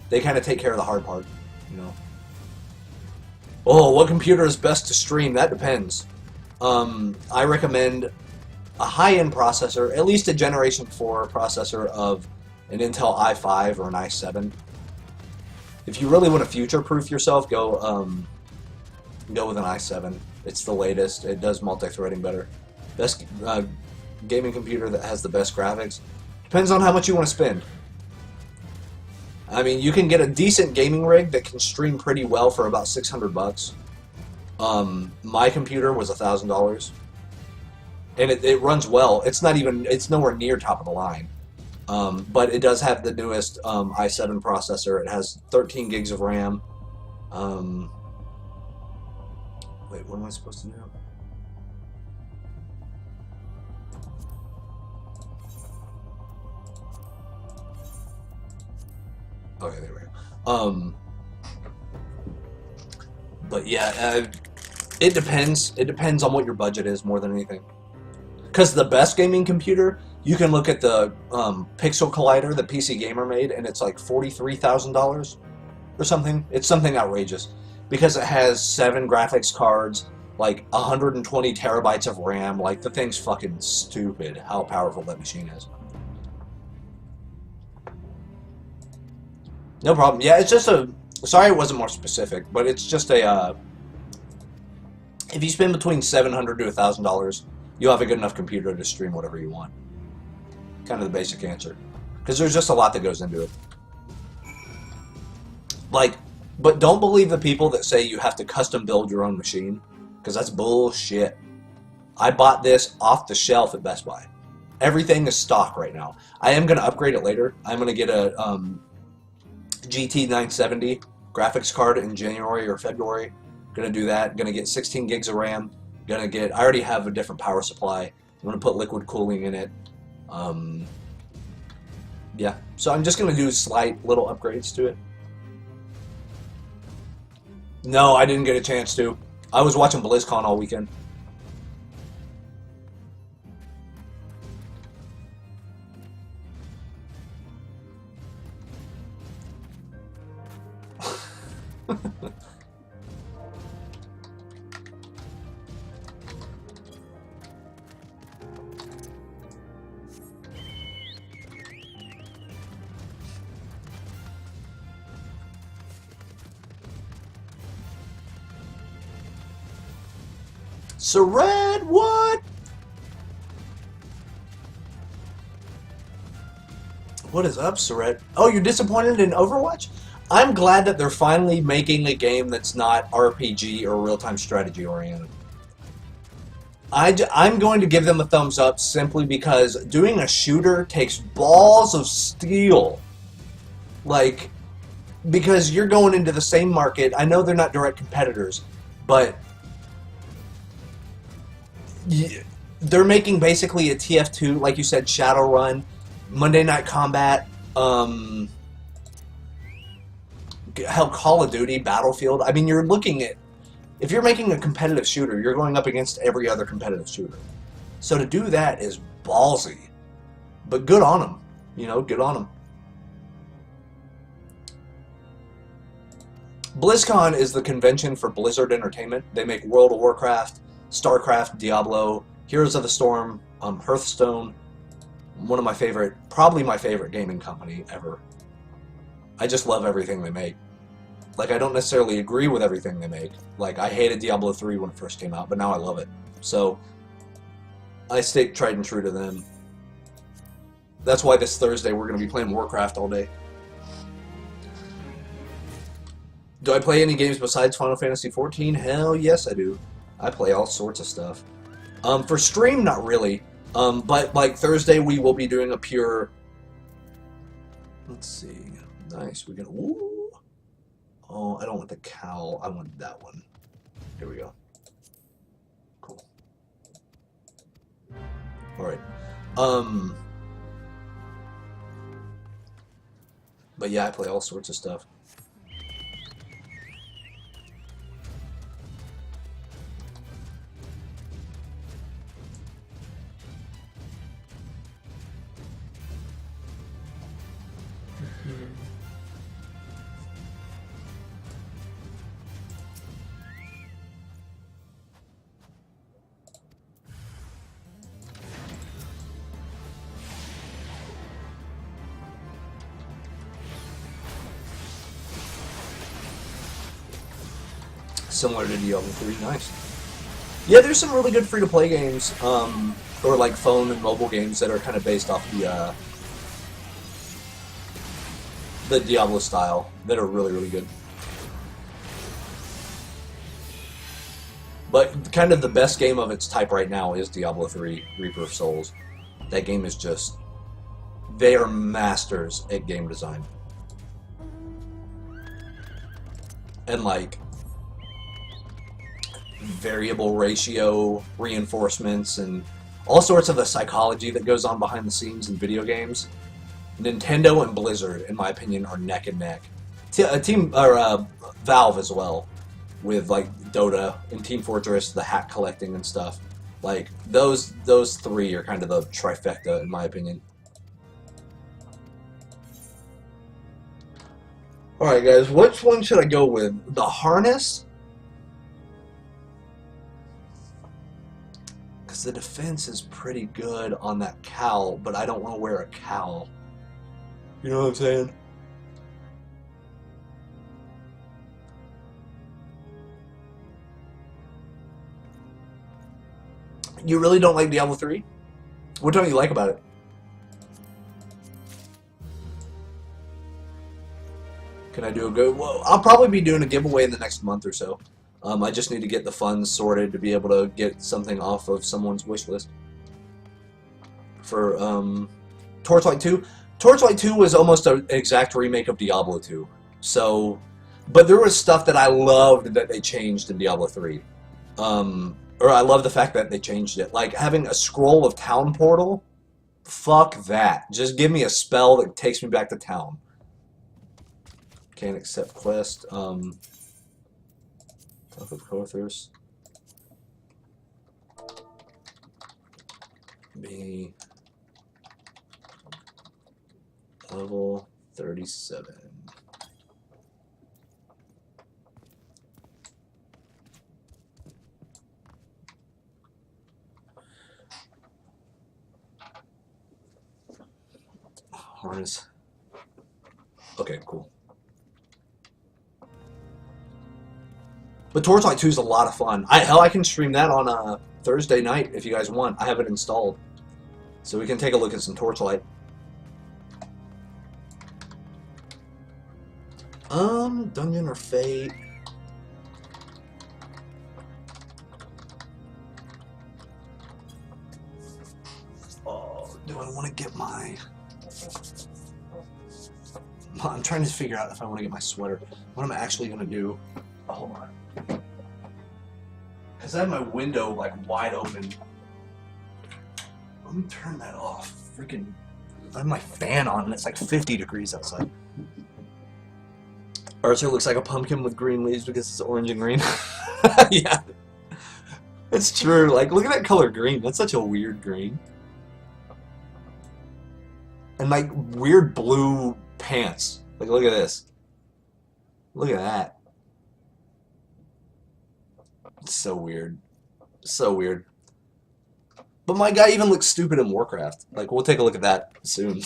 They kind of take care of the hard part, you know. Oh, what computer is best to stream? That depends. I recommend a high-end processor, at least a Generation 4 processor of an Intel i5 or an i7. If you really want to future-proof yourself, go with an i7. It's the latest. It does multi-threading better. Best gaming computer that has the best graphics. Depends on how much you want to spend. I mean, you can get a decent gaming rig that can stream pretty well for about $600. My computer was $1,000, and it runs well. It's nowhere near top of the line, but it does have the newest i7 processor. It has 13 gigs of RAM. Wait, what am I supposed to do? Okay, there we go. But yeah, it depends. It depends on what your budget is more than anything. Because the best gaming computer, you can look at the Pixel Collider that PC Gamer made, and it's like $43,000 or something. It's something outrageous because it has 7 graphics cards, like 120 terabytes of RAM. Like, the thing's fucking stupid how powerful that machine is. No problem. Yeah, it's just a... Sorry it wasn't more specific, but it's just a... if you spend between $700 to $1,000, you'll have a good enough computer to stream whatever you want. Kind of the basic answer. Because there's just a lot that goes into it. Like, but don't believe the people that say you have to custom build your own machine, because that's bullshit. I bought this off the shelf at Best Buy. Everything is stock right now. I am going to upgrade it later. I'm going to get a... GT 970 graphics card in January or February. Gonna do that. Gonna get 16 gigs of RAM. I already have a different power supply. I'm gonna put liquid cooling in it. Yeah. So I'm just gonna do slight little upgrades to it. No, I didn't get a chance to. I was watching BlizzCon all weekend. Sared, what? What is up, Sared? Oh, you're disappointed in Overwatch? I'm glad that they're finally making a game that's not RPG or real-time strategy oriented. I'm going to give them a thumbs up simply because doing a shooter takes balls of steel. Like, because you're going into the same market. I know they're not direct competitors, but they're making basically a TF2, like you said, Shadowrun, Monday Night Combat, hell, Call of Duty, Battlefield. I mean, you're looking at, if you're making a competitive shooter, you're going up against every other competitive shooter. So to do that is ballsy. But good on them. You know, good on them. BlizzCon is the convention for Blizzard Entertainment. They make World of Warcraft, StarCraft, Diablo, Heroes of the Storm, Hearthstone. One of my favorite, probably my favorite gaming company ever. I just love everything they make. Like, I don't necessarily agree with everything they make. Like, I hated Diablo 3 when it first came out, but now I love it. So, I stay tried and true to them. That's why this Thursday we're going to be playing Warcraft all day. Do I play any games besides Final Fantasy XIV? Hell yes, I do. I play all sorts of stuff. For stream, not really. But like Thursday, we will be doing a pure. Let's see. Nice. We're gonna. Ooh. Oh, I don't want the cowl. I want that one. Here we go. Cool. All right. But yeah, I play all sorts of stuff. Similar to Diablo 3, nice. Yeah, there's some really good free-to-play games, or like phone and mobile games that are kind of based off the Diablo style that are really, really good. But kind of the best game of its type right now is Diablo 3, Reaper of Souls. That game is just... They are masters at game design. And like... variable ratio reinforcements and all sorts of the psychology that goes on behind the scenes in video games. Nintendo and Blizzard, in my opinion, are neck and neck. Valve as well, with like Dota and Team Fortress, the hat collecting and stuff. Like those three are kind of the trifecta, in my opinion. All right, guys, which one should I go with? The harness. Because the defense is pretty good on that cowl, but I don't want to wear a cowl. You know what I'm saying? You really don't like Diablo 3? What don't you like about it? Can I do a go? Well, I'll probably be doing a giveaway in the next month or so. I just need to get the funds sorted to be able to get something off of someone's wish list. For Torchlight 2. Torchlight 2 was almost an exact remake of Diablo 2. So, but there was stuff that I loved that they changed in Diablo 3. Or I love the fact that they changed it. Like having a scroll of town portal. Fuck that. Just give me a spell that takes me back to town. Can't accept quest. Talk with Cothers. Be level 37. Harness. Okay, cool. But Torchlight 2 is a lot of fun. Hell, I can stream that on a Thursday night if you guys want. I have it installed. So we can take a look at some Torchlight. Dungeon or Fate? Oh, do I want to get my... I'm trying to figure out if I want to get my sweater. What am I actually going to do? Oh, hold on. Because I have my window, like, wide open. Let me turn that off. Freaking... I have my fan on and it's like 50 degrees outside. Archer looks like a pumpkin with green leaves because it's orange and green. Yeah. It's true. Like, look at that color green. That's such a weird green. And, like, weird blue pants. Like, look at this. Look at that. It's so weird. So weird. But my guy even looks stupid in Warcraft. Like, we'll take a look at that soon.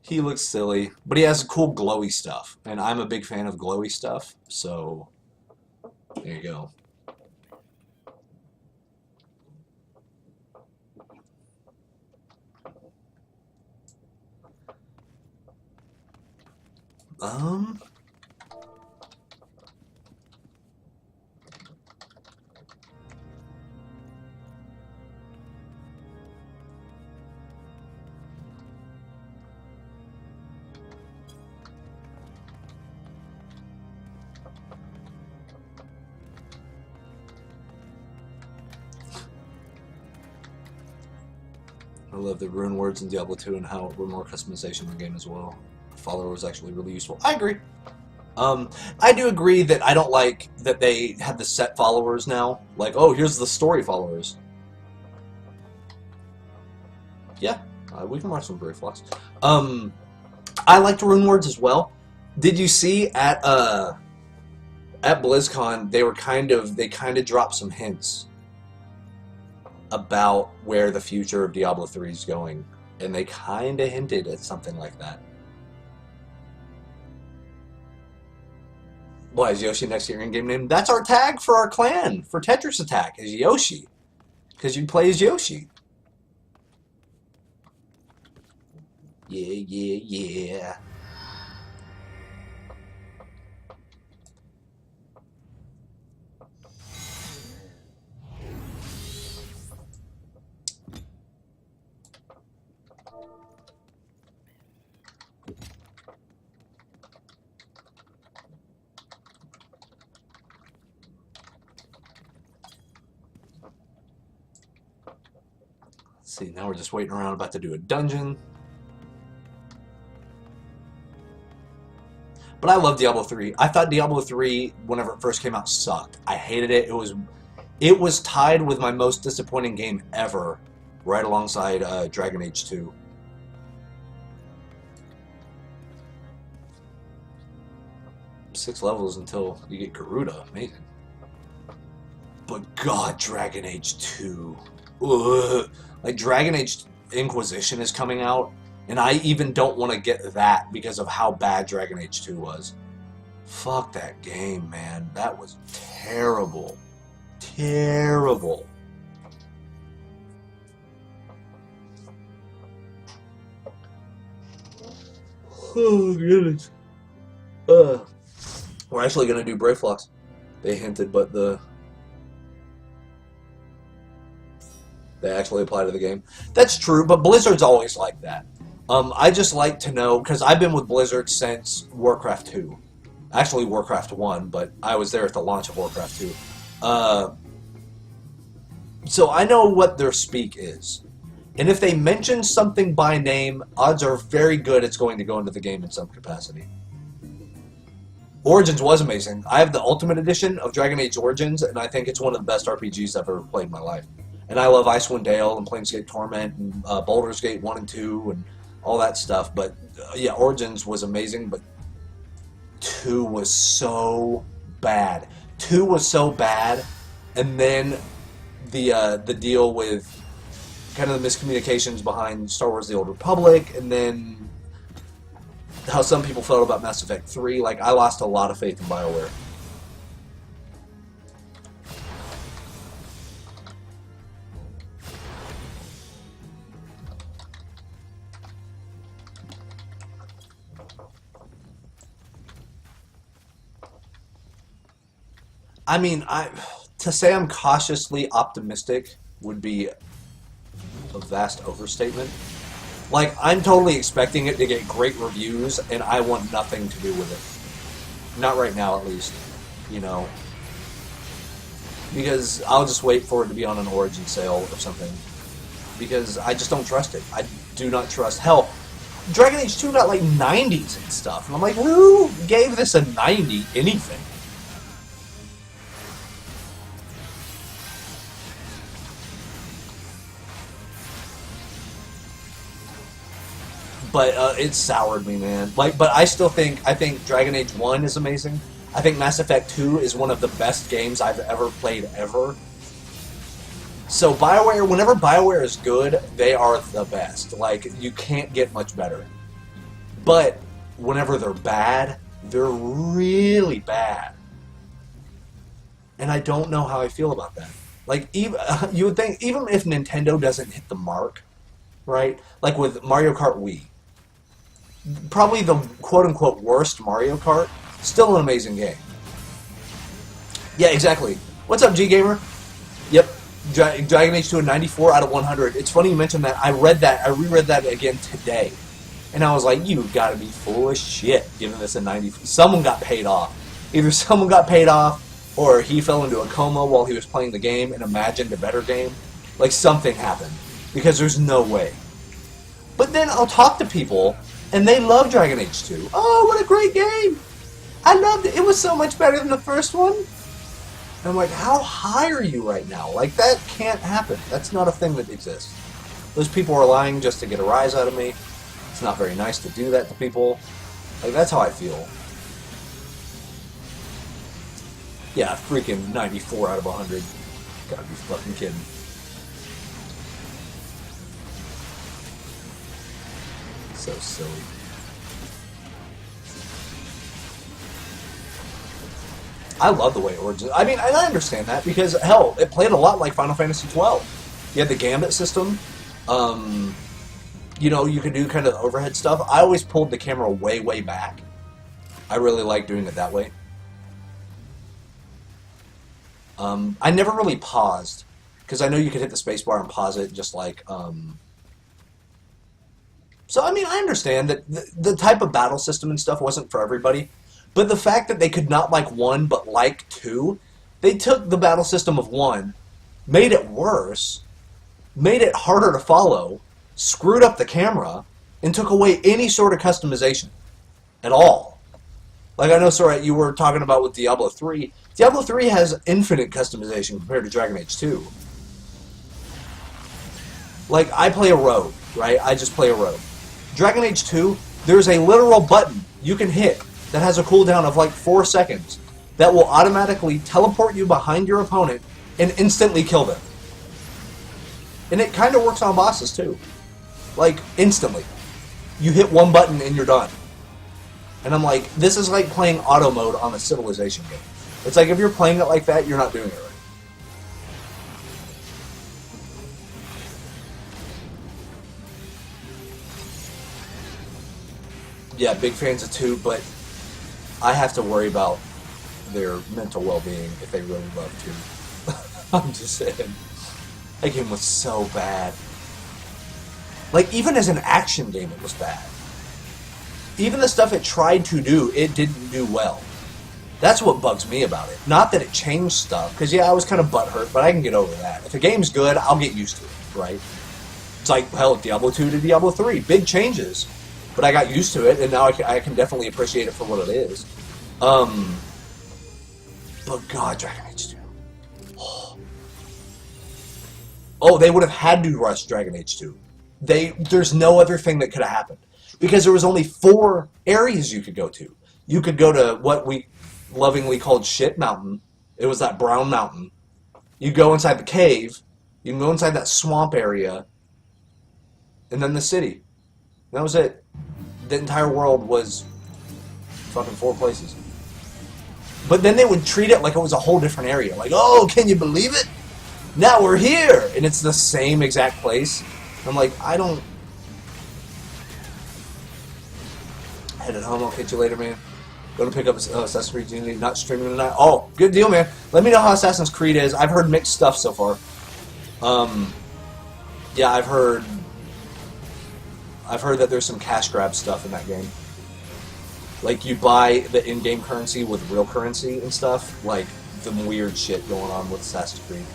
He looks silly, but he has cool glowy stuff. And I'm a big fan of glowy stuff, so there you go. I love the rune words in Diablo 2 and how we're more customization in the game as well. The follower was actually really useful. I agree. I do agree that I don't like that they have the set followers now. Like, oh, here's the story followers. Yeah, we can watch some Brave Flux. I liked rune words as well. Did you see at BlizzCon they kind of dropped some hints about where the future of Diablo 3 is going, and they kind of hinted at something like that. Why is Yoshi next to your in-game name? That's our tag for our clan for Tetris Attack is Yoshi, because you play as Yoshi. Yeah, yeah, yeah. See, now we're just waiting around, about to do a dungeon. But I love Diablo 3. I thought Diablo 3, whenever it first came out, sucked. I hated it. It was tied with my most disappointing game ever, right alongside Dragon Age 2. Six levels until you get Garuda. Amazing. But God, Dragon Age 2. Ugh. Like, Dragon Age Inquisition is coming out, and I even don't want to get that because of how bad Dragon Age 2 was. Fuck that game, man. That was terrible. Terrible. Oh, goodness. We're actually going to do Brave Flux. They hinted, but they actually apply to the game. That's true, but Blizzard's always like that. I just like to know, because I've been with Blizzard since Warcraft 2. Actually, Warcraft 1, but I was there at the launch of Warcraft 2. So I know what their speak is. And if they mention something by name, odds are very good it's going to go into the game in some capacity. Origins was amazing. I have the Ultimate Edition of Dragon Age Origins, and I think it's one of the best RPGs I've ever played in my life. And I love Icewind Dale and Planescape Torment and Baldur's Gate 1 and 2 and all that stuff. But yeah, Origins was amazing, but 2 was so bad. 2 was so bad, and then the deal with kind of the miscommunications behind Star Wars: The Old Republic, and then how some people felt about Mass Effect 3. Like, I lost a lot of faith in BioWare. I mean, to say I'm cautiously optimistic would be a vast overstatement. Like, I'm totally expecting it to get great reviews, and I want nothing to do with it. Not right now, at least. You know. Because I'll just wait for it to be on an Origin sale or something. Because I just don't trust it. I do not trust. Hell, Dragon Age 2 got like 90s and stuff. And I'm like, who gave this a 90 anything? But it soured me, man. Like, but I think Dragon Age 1 is amazing. I think Mass Effect 2 is one of the best games I've ever played ever. So BioWare, whenever BioWare is good, they are the best. Like, you can't get much better. But whenever they're bad, they're really bad. And I don't know how I feel about that. Like, even you would think, even if Nintendo doesn't hit the mark, right? Like with Mario Kart Wii. Probably the quote-unquote worst Mario Kart, still an amazing game. Yeah, exactly. What's up, G-Gamer? Yep, Dragon Age 2 a 94 out of 100. It's funny you mentioned that. I read that. I reread that again today. And I was like, you gotta be full of shit giving this a 90. Someone got paid off. Either someone got paid off, or he fell into a coma while he was playing the game and imagined a better game. Like, something happened. Because there's no way. But then I'll talk to people, and they love Dragon Age 2. Oh, what a great game! I loved it. It was so much better than the first one. And I'm like, how high are you right now? Like, that can't happen. That's not a thing that exists. Those people are lying just to get a rise out of me. It's not very nice to do that to people. Like, that's how I feel. Yeah, freaking 94 out of 100. Gotta be fucking kidding. So silly. I love the way Origins. I mean, I understand that because hell, it played a lot like Final Fantasy XII. You had the gambit system. You know, you could do kind of overhead stuff. I always pulled the camera way, way back. I really like doing it that way. I never really paused because I know you could hit the spacebar and pause it, just like. So I mean, I understand that the type of battle system and stuff wasn't for everybody. But the fact that they could not like 1 but like 2, they took the battle system of 1, made it worse, made it harder to follow, screwed up the camera, and took away any sort of customization at all. Like I know, sorry, you were talking about with Diablo 3. Diablo 3 has infinite customization compared to Dragon Age 2. Like, I play a rogue, right? I just play a rogue. Dragon Age 2, there's a literal button you can hit that has a cooldown of like 4 seconds that will automatically teleport you behind your opponent and instantly kill them. And it kind of works on bosses too. Like, instantly. You hit one button and you're done. And I'm like, this is like playing auto mode on a Civilization game. It's like if you're playing it like that, you're not doing it right. Yeah, big fans of 2, but I have to worry about their mental well-being if they really love 2. I'm just saying. That game was so bad. Like, even as an action game, it was bad. Even the stuff it tried to do, it didn't do well. That's what bugs me about it. Not that it changed stuff, because yeah, I was kind of butthurt, but I can get over that. If a game's good, I'll get used to it, right? It's like, hell, Diablo 2 to Diablo 3. Big changes. But I got used to it, and now I can definitely appreciate it for what it is. But God, Dragon Age 2. Oh, they would have had to rush Dragon Age 2. There's no other thing that could have happened. Because there was only 4 areas you could go to. You could go to what we lovingly called Shit Mountain. It was that brown mountain. You go inside the cave. You can go inside that swamp area. And then the city. That was it. The entire world was fucking 4 places. But then they would treat it like it was a whole different area. Like, oh, can you believe it? Now we're here! And it's the same exact place. I'm like, I don't... Headed home, I'll catch you later, man. Going to pick up Assassin's Creed Unity, not streaming tonight. Oh, good deal, man. Let me know how Assassin's Creed is. I've heard mixed stuff so far. Yeah, I've heard that there's some cash grab stuff in that game. Like, you buy the in-game currency with real currency and stuff. Like, some weird shit going on with Assassin's Creed.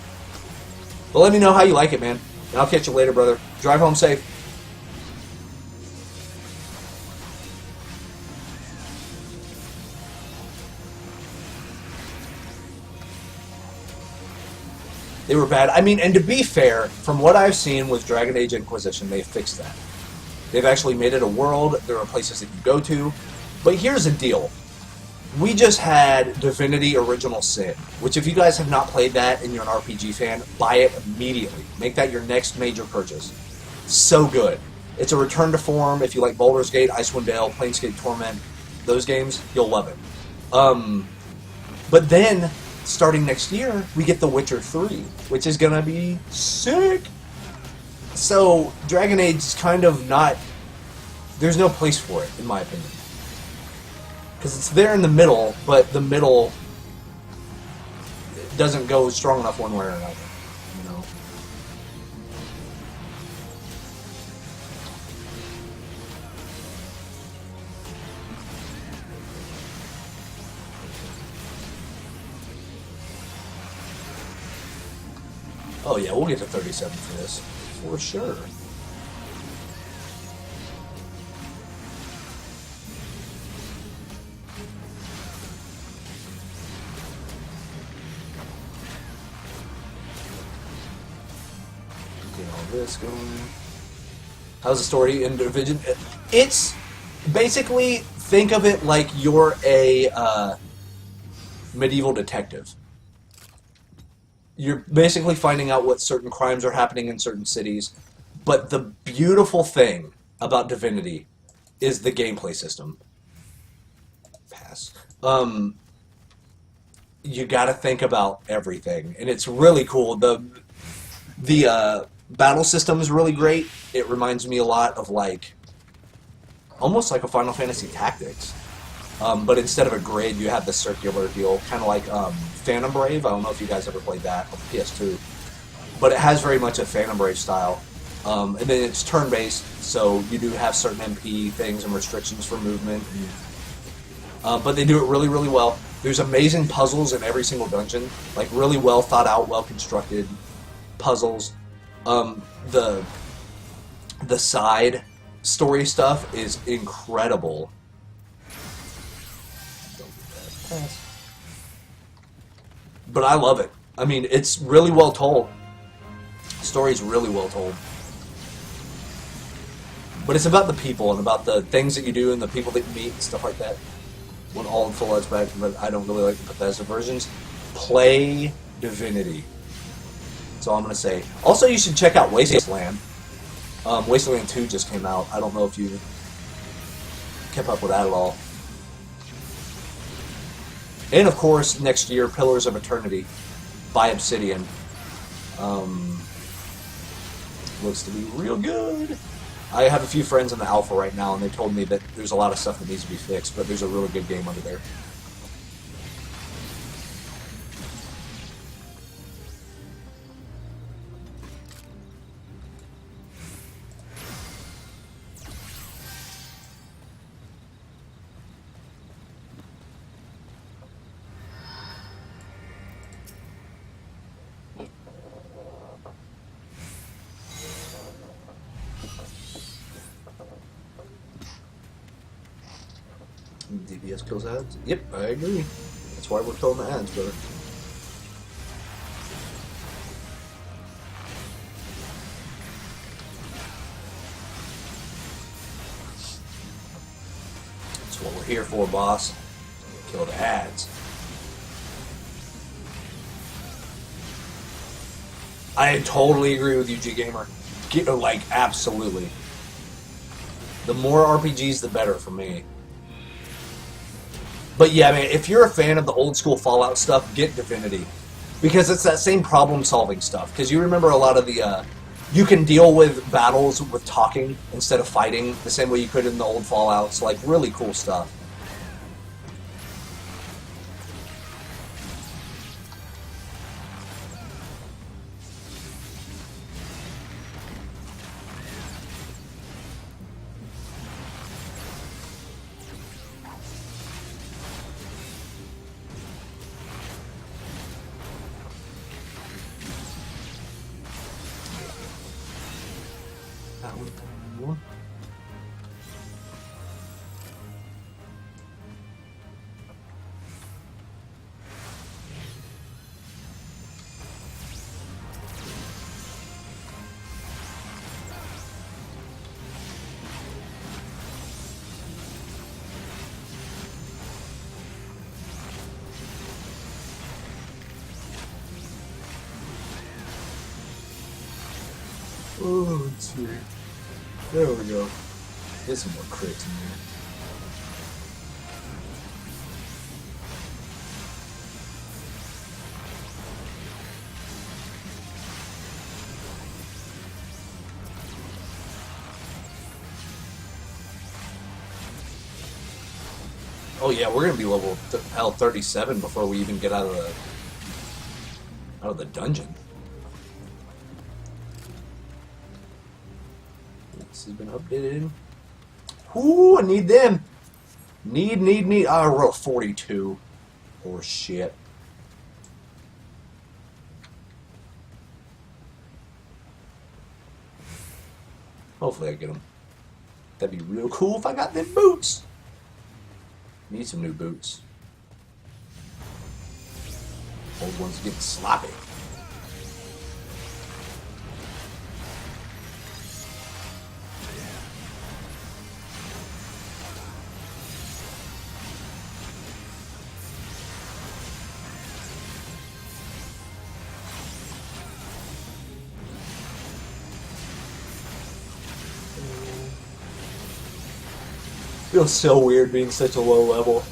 But let me know how you like it, man. And I'll catch you later, brother. Drive home safe. They were bad. I mean, and to be fair, from what I've seen with Dragon Age Inquisition, they fixed that. They've actually made it a world. There are places that you go to. But here's the deal. We just had Divinity Original Sin, which if you guys have not played that and you're an RPG fan, buy it immediately. Make that your next major purchase. So good. It's a return to form. If you like Baldur's Gate, Icewind Dale, Planescape Torment, those games, you'll love it. But then, starting next year, we get The Witcher 3, which is going to be sick. So, Dragon Age is kind of not... There's no place for it, in my opinion. Because it's there in the middle, but the middle doesn't go strong enough one way or another, you know? Oh yeah, we'll get to 37 for this. For sure. Get all this going. How's the story in Division? It's basically, think of it like you're a medieval detective. You're basically finding out what certain crimes are happening in certain cities. But the beautiful thing about Divinity is the gameplay system. Pass. you got to think about everything, and it's really cool. The battle system is really great. It reminds me a lot of like almost like a Final Fantasy Tactics, but instead of a grid, you have the circular deal, kind of like Phantom Brave. I don't know if you guys ever played that on PS2, but it has very much a Phantom Brave style. And then it's turn-based, so you do have certain MP things and restrictions for movement. But they do it really, really well. There's amazing puzzles in every single dungeon, like really well thought out, well constructed puzzles. The side story stuff is incredible. But I love it. I mean, it's really well told. The story's really well told. But it's about the people and about the things that you do and the people that you meet and stuff like that. When all in full aspect, but I don't really like the Bethesda versions. Play Divinity. That's all I'm going to say. Also, you should check out Wasteland. Wasteland 2 just came out. I don't know if you kept up with that at all. And of course, next year, Pillars of Eternity by Obsidian. Looks to be real good. I have a few friends in the alpha right now, and they told me that there's a lot of stuff that needs to be fixed, but there's a really good game under there. DPS kills ads? Yep, I agree. That's why we're killing the ads, brother. That's what we're here for, boss. Kill the ads. I totally agree with you, G-Gamer. Like, absolutely. The more RPGs, the better for me. But yeah, I mean, if you're a fan of the old school Fallout stuff, get Divinity. Because it's that same problem solving stuff. Because you remember a lot of the, you can deal with battles with talking instead of fighting the same way you could in the old Fallouts. Like, really cool stuff. Oh, let's see. There we go. Get some more crits in there. Oh yeah, we're gonna be level 37 before we even get out of the dungeon. This has been updated. Ooh, I need them. Need. I wrote 42. Or shit. Hopefully I get them. That'd be real cool if I got them boots. Need some new boots. Old ones getting sloppy. Feels so weird being such a low level.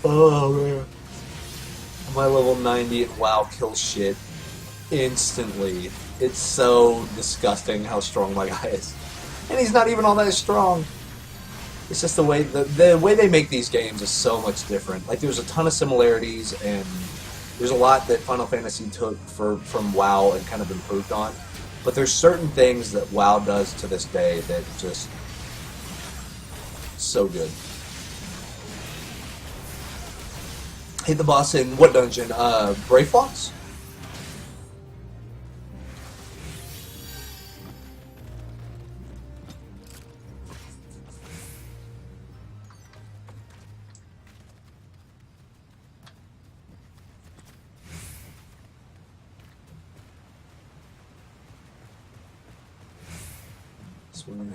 Oh man. My level 90 and WoW kills shit instantly. It's so disgusting how strong my guy is. And he's not even all that strong. It's just the way the way they make these games is so much different. Like there's a ton of similarities, and there's a lot that Final Fantasy took from WoW and kind of improved on. But there's certain things that WoW does to this day that just so good. Hit the boss in what dungeon? Brayflox?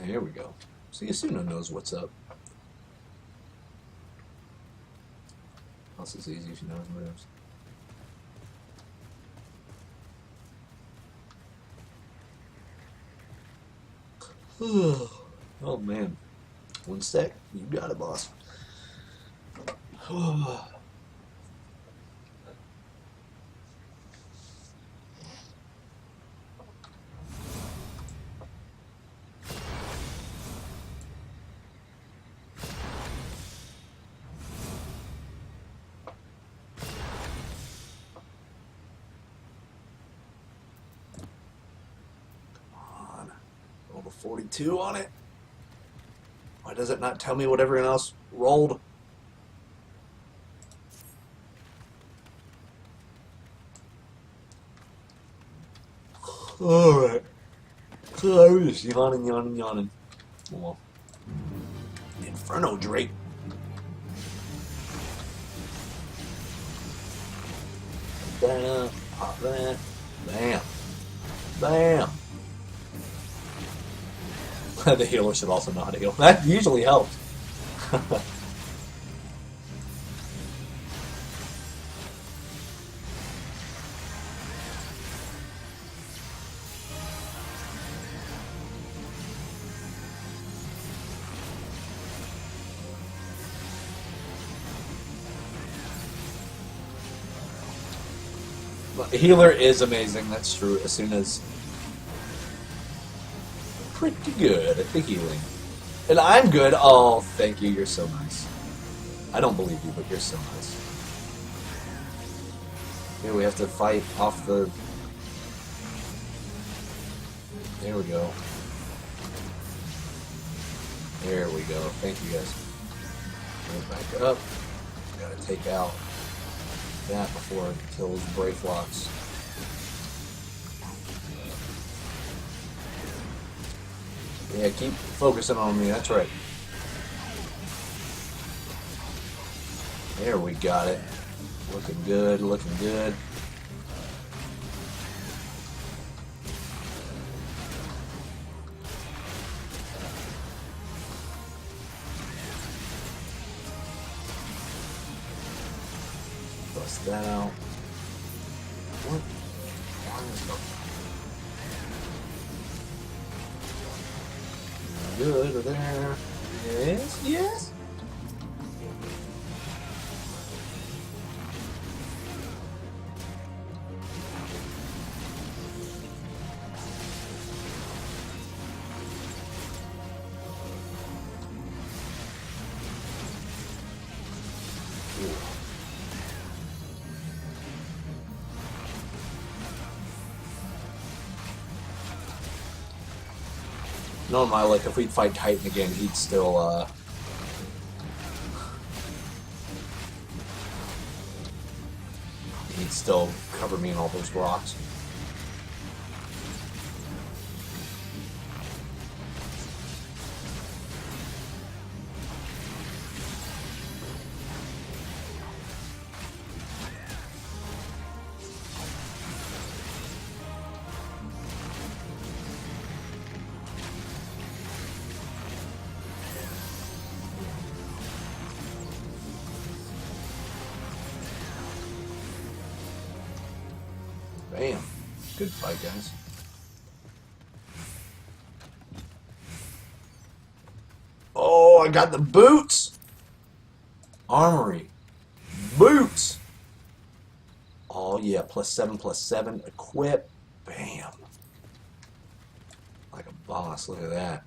Here we go. See, Asuna knows what's up. Else is easy if you know his moves. Oh man. One sec. You got it, boss. Roll a 42 on it. Why does it not tell me what everyone else rolled? Alright. So I was just yawning. Well, Inferno Drake. Pop that. Bam. Bam. The healer should also know how to heal. That usually helps. The healer is amazing, that's true, as soon as pretty good at the healing. And I'm good. Oh, thank you. You're so nice. I don't believe you, but you're so nice. Here we have to fight off the... There we go. There we go. Thank you, guys. Bring it back up. Gotta take out that before it kills Brayflox. Yeah, keep focusing on me, that's right. There we got it. Looking good, looking good. Bust that out. What? Good there. Yes, yes. Normally, like, if we'd fight Titan again, he'd still, he'd still cover me in all those rocks. Bam. Good fight, guys. Oh, I got the boots! Armory. Boots! Oh yeah, +7/+7. Equip. Bam. Like a boss. Look at that.